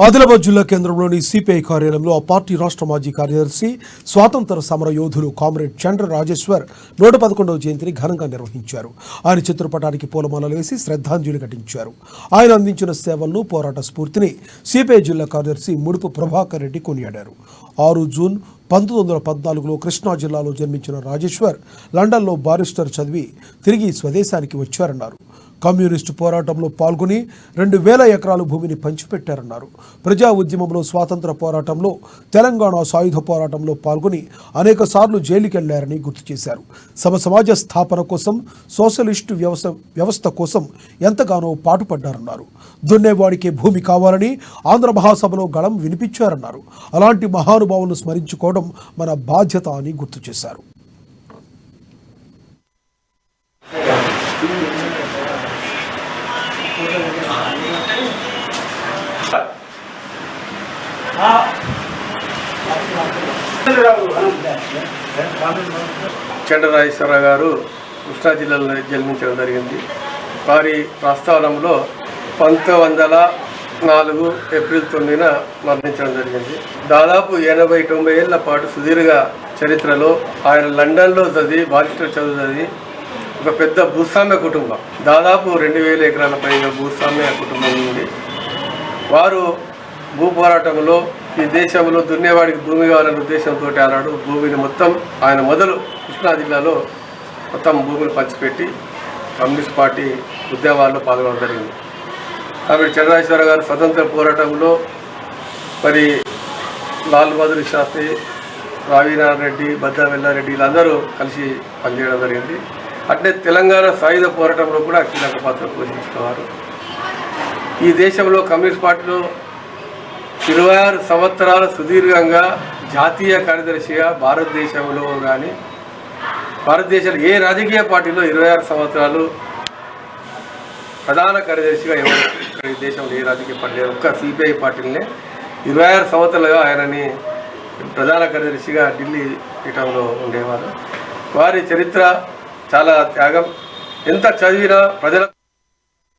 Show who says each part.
Speaker 1: ఆదిలాబాద్ జిల్లా కేంద్రంలోని సిపిఐ కార్యాలయంలో ఆ పార్టీ రాష్ట్ర మాజీ కార్యదర్శి స్వాతంత్ర సమర యోధులు కామ్రేడ్ చండ్ర రాజేశ్వర్ 111వ జయంతిని ఘనంగా నిర్వహించారు. ఆయన చిత్రపటానికి పూలమాలలు వేసి శ్రద్ధాంజలి ఘటించారు. ఆయన అందించిన సేవలను, పోరాట స్ఫూర్తిని సిపిఐ జిల్లా కార్యదర్శి ముడుపు ప్రభాకర్ రెడ్డి కొనియాడారు. 6 జూన్ 1914లో కృష్ణా జిల్లాలో జన్మించిన రాజేశ్వర్ లండన్లో బారిస్టర్ చదివి తిరిగి స్వదేశానికి వచ్చారన్నారు. కమ్యూనిస్టు పోరాటంలో పాల్గొని 2000 ఎకరాల భూమిని పంచిపెట్టారన్నారు. ప్రజా ఉద్యమంలో, స్వాతంత్ర పోరాటంలో, తెలంగాణ సాయుధ పోరాటంలో పాల్గొని అనేక సార్లు జైలుకెళ్లారని గుర్తు చేశారు. సమాజ స్థాపన కోసం, సోషలిస్టు వ్యవస్థ కోసం ఎంతగానో పాటుపడ్డారన్నారు. దున్నేవాడికి భూమి కావాలని ఆంధ్ర మహాసభలో గళం వినిపించారన్నారు. అలాంటి మహానుభావులను స్మరించుకోవడం మన బాధ్యత అని గుర్తు చేశారు.
Speaker 2: చండ్ర రాజేశ్వరరావు గారు కృష్ణా జిల్లాలో జన్మించడం జరిగింది. వారి ప్రస్థానంలో 1904 ఏప్రిల్ 9న మరణించడం జరిగింది. దాదాపు 80-90 ఏళ్ల పాటు సుదీర్ఘ చరిత్రలో ఆయన లండన్లో చదివి బారిస్టర్ చదివి ఒక పెద్ద భూస్వామ్య కుటుంబం, దాదాపు 2000 ఎకరాల పైగా భూస్వామ్య కుటుంబం నుండి వారు భూ పోరాటంలో ఈ దేశంలో దున్నేవాడికి భూమి కావాలనే ఉద్దేశంతో ఆనాడు భూమిని మొత్తం ఆయన మొదలు కృష్ణా జిల్లాలో మొత్తం భూమిని పంచిపెట్టి కమ్యూనిస్ట్ పార్టీ ఉద్యమాల్లో పాల్గొనడం జరిగింది. కాబట్టి చంద్రరాజేశ్వర గారు స్వతంత్ర పోరాటంలో మరి లాల్ బహదూర్ శాస్త్రి, రావినారాయణ రెడ్డి, బద్దా వెల్లారెడ్డి వీళ్ళందరూ కలిసి పనిచేయడం జరిగింది. అట్లే తెలంగాణ సాయుధ పోరాటంలో కూడా కీలక పాత్ర పోషించుకున్నారు. ఈ దేశంలో కమ్యూనిస్ట్ పార్టీలో 26 సంవత్సరాల సుదీర్ఘంగా జాతీయ కార్యదర్శిగా భారతదేశంలో కానీ భారతదేశంలో ఏ రాజకీయ పార్టీలో 26 సంవత్సరాలు ప్రధాన కార్యదర్శిగా ఎవరు ఈ దేశంలో ఏ రాజకీయ పార్టీ ఒక్క సిపిఐ పార్టీలనే 26 సంవత్సరాలుగా ఆయనని ప్రధాన కార్యదర్శిగా ఢిల్లీ పీఠంలో ఉండేవారు. వారి చరిత్ర చాలా త్యాగం. ఎంత చదివినా ప్రజల